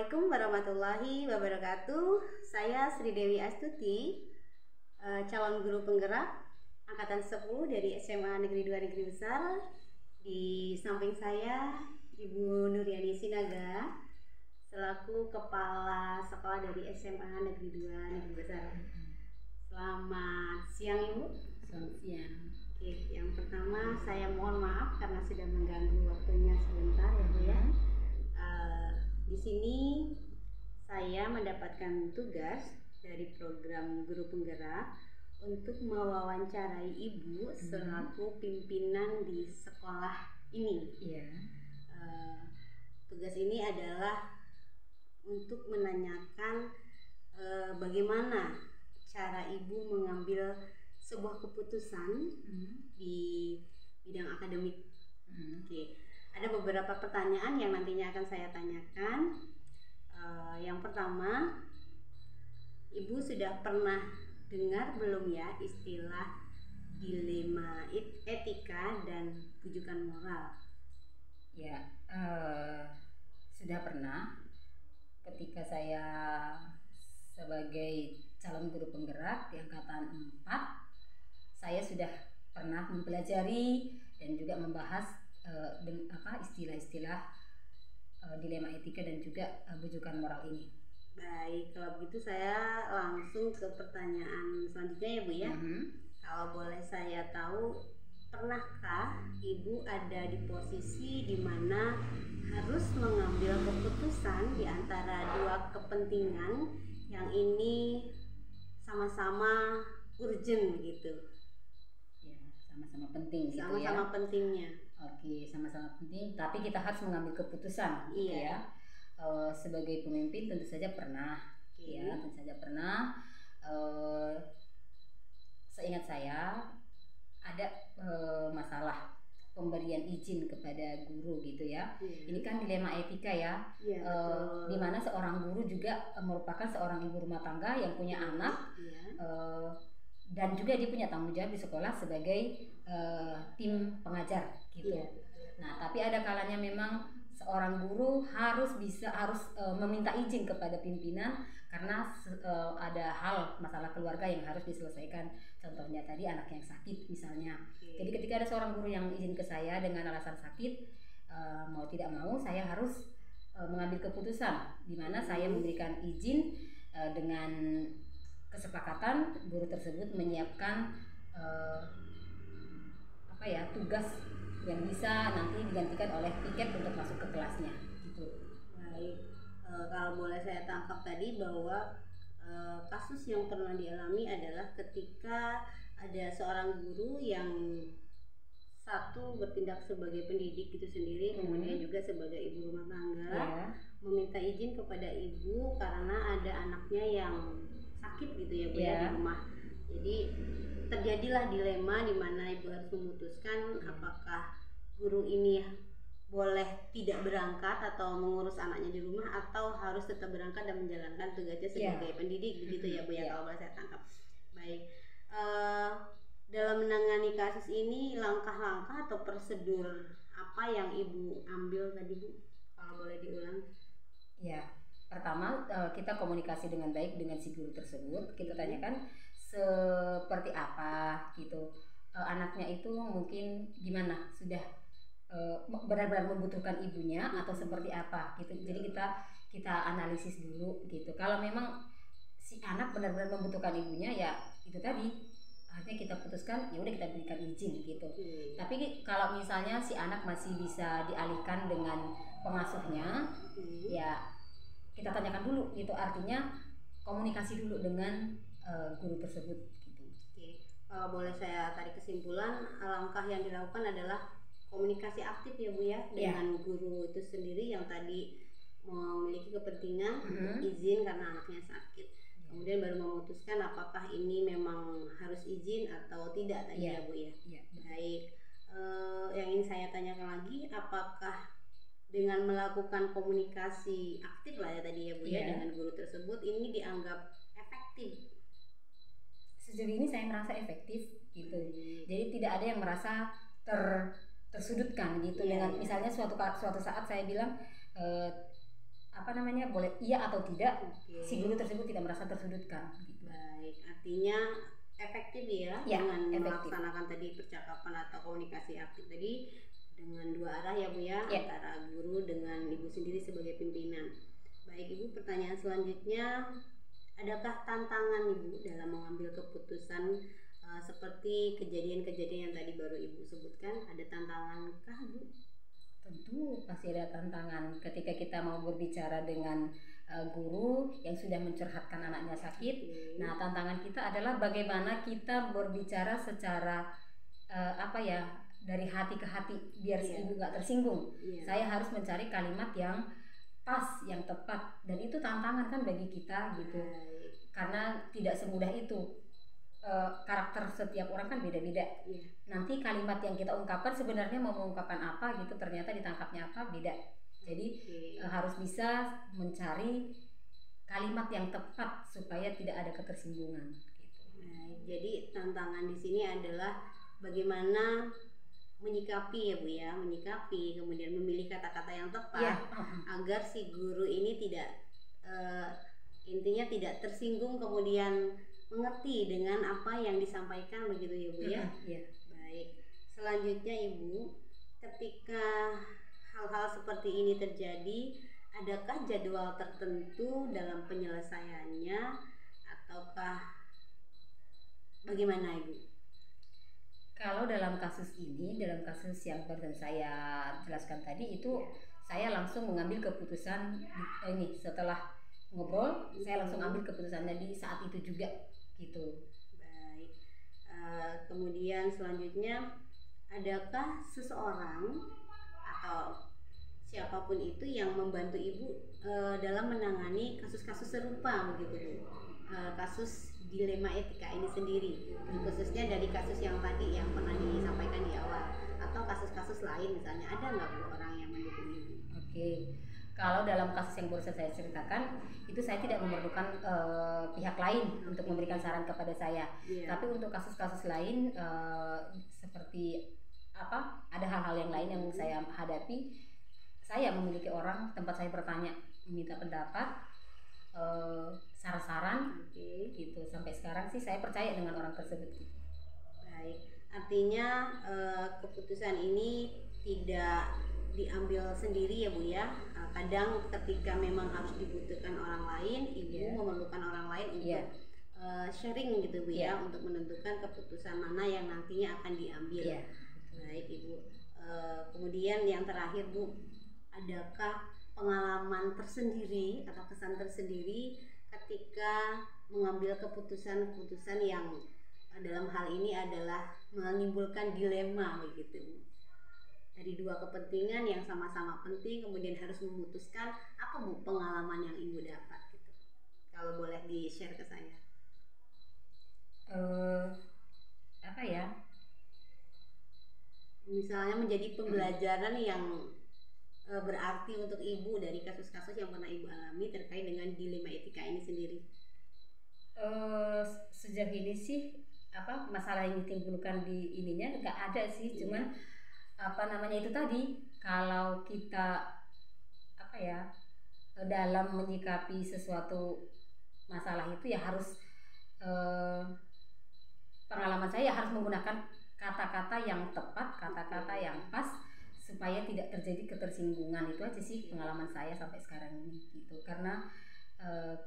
Assalamualaikum warahmatullahi wabarakatuh. Saya Sri Dewi Astuti, calon guru penggerak angkatan 10 dari SMA Negeri 2 Negeri Besar. Di samping saya Ibu Nuriani Sinaga selaku Kepala Sekolah dari SMA Negeri 2 Negeri Besar. Selamat siang Ibu. Selamat siang. Oke, yang pertama saya mohon maaf karena sudah mengganggu waktunya sebentar ya Bu ya. Di sini saya mendapatkan tugas dari program Guru Penggerak untuk mewawancarai Ibu selaku pimpinan di sekolah ini. Iya. Tugas ini adalah untuk menanyakan bagaimana cara Ibu mengambil sebuah keputusan di bidang akademik. Oke. Ada beberapa pertanyaan yang nantinya akan saya tanyakan. Yang pertama, Ibu sudah pernah dengar belum ya istilah dilema etika dan bujukan moral? Ya, sudah pernah. Ketika saya sebagai calon guru penggerak di angkatan 4, saya sudah pernah mempelajari dan juga membahas istilah-istilah dilema etika dan juga bujukan moral ini. Baik, kalau begitu saya langsung ke pertanyaan selanjutnya ya Bu ya. Kalau boleh saya tahu, pernahkah Ibu ada di posisi di mana harus mengambil keputusan di antara dua kepentingan yang ini sama-sama urgent begitu? Ya, sama-sama penting gitu ya. Sama-sama pentingnya. Oke, sama-sama penting, tapi kita harus mengambil keputusan, gitu ya. Sebagai pemimpin tentu saja pernah, ya, tentu saja pernah. Seingat saya ada masalah pemberian izin kepada guru, gitu ya. Ini kan dilema etika ya, di mana seorang guru juga merupakan seorang ibu rumah tangga yang punya anak. Dan juga dia punya tanggung jawab di sekolah sebagai tim pengajar gitu. Nah, tapi ada kalanya memang seorang guru harus meminta izin kepada pimpinan karena ada hal masalah keluarga yang harus diselesaikan. Contohnya tadi anak yang sakit misalnya. Jadi ketika ada seorang guru yang izin ke saya dengan alasan sakit, mau tidak mau saya harus mengambil keputusan di mana saya memberikan izin dengan kesepakatan guru tersebut menyiapkan tugas yang bisa nanti digantikan oleh tiket untuk masuk ke kelasnya gitu. Baik, kalau boleh saya tangkap tadi bahwa kasus yang pernah dialami adalah ketika ada seorang guru yang satu bertindak sebagai pendidik itu sendiri, kemudian juga sebagai ibu rumah tangga, meminta izin kepada ibu karena ada anaknya yang sakit gitu ya Bu ya di rumah. Jadi terjadilah dilema di mana ibu harus memutuskan apakah guru ini boleh tidak berangkat atau mengurus anaknya di rumah atau harus tetap berangkat dan menjalankan tugasnya sebagai pendidik begitu ya Bu ya, kalau boleh saya tangkap. Baik. Dalam menangani kasus ini langkah-langkah atau prosedur apa yang Ibu ambil tadi Bu? Kalau boleh diulang. Ya. Pertama, kita komunikasi dengan baik dengan si guru tersebut. Kita tanyakan seperti apa gitu. Anaknya itu mungkin gimana, sudah benar-benar membutuhkan ibunya atau seperti apa gitu. Jadi kita analisis dulu gitu. Kalau memang si anak benar-benar membutuhkan ibunya, ya itu tadi akhirnya kita putuskan ya udah kita berikan izin gitu. Tapi kalau misalnya si anak masih bisa dialihkan dengan pengasuhnya, ya kita tanyakan dulu gitu, artinya komunikasi dulu dengan guru tersebut gitu. Kalau boleh saya tarik kesimpulan, langkah yang dilakukan adalah komunikasi aktif ya Bu ya dengan guru itu sendiri yang tadi memiliki kepentingan untuk izin karena anaknya sakit. Kemudian baru memutuskan apakah ini memang harus izin atau tidak tadi ya Bu ya. Baik. Yang ingin saya tanyakan lagi, apakah dengan melakukan komunikasi aktif lah ya tadi ya Bu ya dengan guru tersebut ini dianggap efektif? Sejauh ini saya merasa efektif gitu. Jadi tidak ada yang merasa tersudutkan gitu dengan misalnya suatu saat saya bilang apa namanya, boleh iya atau tidak, si guru tersebut tidak merasa tersudutkan gitu. Baik, artinya efektif ya, dengan melaksanakan tadi percakapan atau komunikasi aktif tadi dengan dua arah ya Bu ya, antara guru dengan ibu sendiri sebagai pimpinan. Baik Ibu, pertanyaan selanjutnya, adakah tantangan Ibu dalam mengambil keputusan seperti kejadian-kejadian yang tadi baru Ibu sebutkan? Ada tantangankah Bu? Tentu pasti ada tantangan ketika kita mau berbicara dengan guru yang sudah mencurhatkan anaknya sakit. Nah, tantangan kita adalah bagaimana kita berbicara secara apa ya, dari hati ke hati biar si ibu nggak tersinggung. Saya harus mencari kalimat yang pas, yang tepat, dan itu tantangan kan bagi kita gitu. Karena tidak semudah itu. Karakter setiap orang kan beda-beda. Nanti kalimat yang kita ungkapkan sebenarnya mau mengungkapkan apa gitu, ternyata ditangkapnya apa beda. Jadi harus bisa mencari kalimat yang tepat supaya tidak ada ketersinggungan gitu. Nah, jadi tantangan di sini adalah bagaimana menyikapi ya Bu ya, menyikapi, kemudian memilih kata-kata yang tepat agar si guru ini tidak intinya tidak tersinggung, kemudian mengerti dengan apa yang disampaikan begitu ya Bu ya. Baik, selanjutnya Ibu, ketika hal-hal seperti ini terjadi, adakah jadwal tertentu dalam penyelesaiannya ataukah bagaimana Ibu? Kalau dalam kasus ini, dalam kasus yang baru saya jelaskan tadi itu, saya langsung mengambil keputusan ini setelah ngobrol, saya langsung ambil keputusannya di saat itu juga gitu. Baik. Kemudian selanjutnya, adakah seseorang atau siapapun itu yang membantu Ibu dalam menangani kasus-kasus serupa begitu Bu? Kasus dilema etika ini sendiri, khususnya dari kasus yang tadi yang pernah disampaikan di awal, atau kasus-kasus lain misalnya, ada nggak Bu orang yang mendukung Ibu? Oke. Kalau dalam kasus yang baru saya ceritakan, itu saya tidak memerlukan pihak lain untuk memberikan saran kepada saya. Tapi untuk kasus-kasus lain seperti apa, ada hal-hal yang lain yang saya hadapi, saya memiliki orang tempat saya bertanya, meminta pendapat, saran-saran, gitu. Sampai sekarang sih saya percaya dengan orang tersebut. Baik, artinya keputusan ini tidak diambil sendiri ya Bu ya. Kadang ketika memang harus dibutuhkan orang lain, Ibu memerlukan orang lain untuk sharing gitu Bu ya, untuk menentukan keputusan mana yang nantinya akan diambil. Baik Ibu. Kemudian yang terakhir Bu, adakah pengalaman tersendiri atau kesan tersendiri ketika mengambil keputusan-keputusan yang dalam hal ini adalah menimbulkan dilema begitu Bu? Dari dua kepentingan yang sama-sama penting, kemudian harus memutuskan, apa Bu pengalaman yang Ibu dapat gitu? Kalau boleh di-share ke saya. Apa ya? Misalnya menjadi pembelajaran yang berarti untuk Ibu dari kasus-kasus yang pernah Ibu alami terkait dengan dilema etika ini sendiri. Sejak ini sih apa masalah yang ditimbulkan di ininya nggak ada sih, cuman apa namanya itu tadi, kalau kita apa ya dalam menyikapi sesuatu masalah itu ya harus pengalaman saya harus menggunakan kata-kata yang tepat, kata-kata yang pas supaya tidak terjadi ketersinggungan. Itu aja sih pengalaman saya sampai sekarang ini gitu. Karena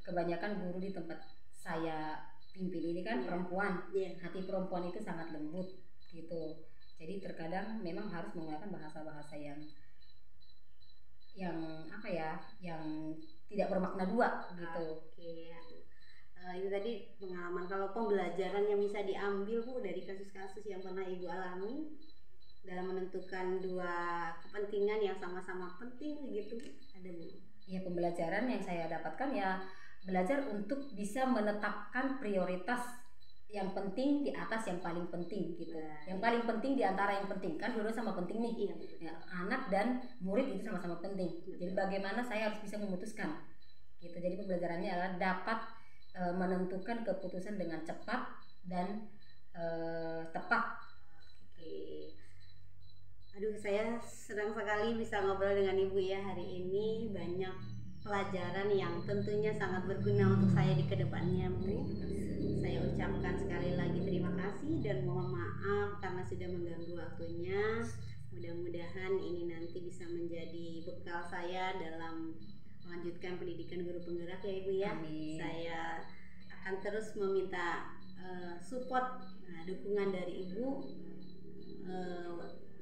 kebanyakan guru di tempat saya pimpin ini kan perempuan, hati perempuan itu sangat lembut gitu. Jadi terkadang memang harus menggunakan bahasa-bahasa yang apa ya, yang tidak bermakna dua gitu. Itu tadi pengalaman. Kalau pembelajaran yang bisa diambil Bu dari kasus-kasus yang pernah Ibu alami dalam menentukan dua kepentingan yang sama-sama penting gitu, ada Bu? Ya, pembelajaran yang saya dapatkan ya belajar untuk bisa menetapkan prioritas yang penting di atas yang paling penting gitu. Yang paling penting di antara yang penting, kan dua-dua sama penting nih. Ya, anak dan murid itu sama-sama penting. Jadi bagaimana saya harus bisa memutuskan gitu. Jadi pembelajarannya adalah dapat menentukan keputusan dengan cepat dan tepat. Aduh, saya senang sekali bisa ngobrol dengan Ibu ya hari ini. Banyak pelajaran yang tentunya sangat berguna untuk saya di kedepannya, Bu. Saya ucapkan sekali lagi terima kasih dan mohon maaf karena sudah mengganggu waktunya. Mudah-mudahan ini nanti bisa menjadi bekal saya dalam melanjutkan pendidikan guru penggerak ya Ibu ya. Amin. Saya akan terus meminta support, dukungan dari Ibu,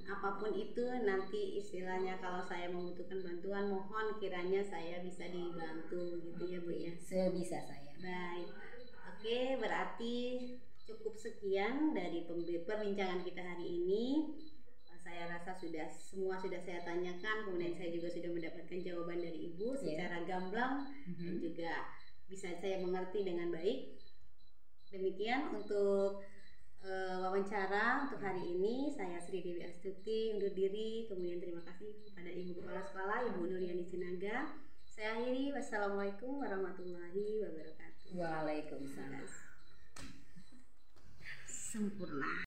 apapun itu nanti istilahnya kalau saya membutuhkan bantuan mohon kiranya saya bisa dibantu gitu ya Bu ya. Sebisa saya. Baik, oke, berarti cukup sekian dari perbincangan kita hari ini. Saya rasa semua sudah saya tanyakan, kemudian saya juga sudah mendapatkan jawaban dari Ibu secara gamblang dan juga bisa saya mengerti dengan baik. Demikian untuk wawancara untuk hari ini. Saya Sri Dewi Astuti undur diri. Kemudian terima kasih kepada Ibu Kepala Sekolah Ibu Nuryani Sinaga. Saya akhiri. Wassalamualaikum warahmatullahi wabarakatuh. Waalaikumsalam. Sempurna.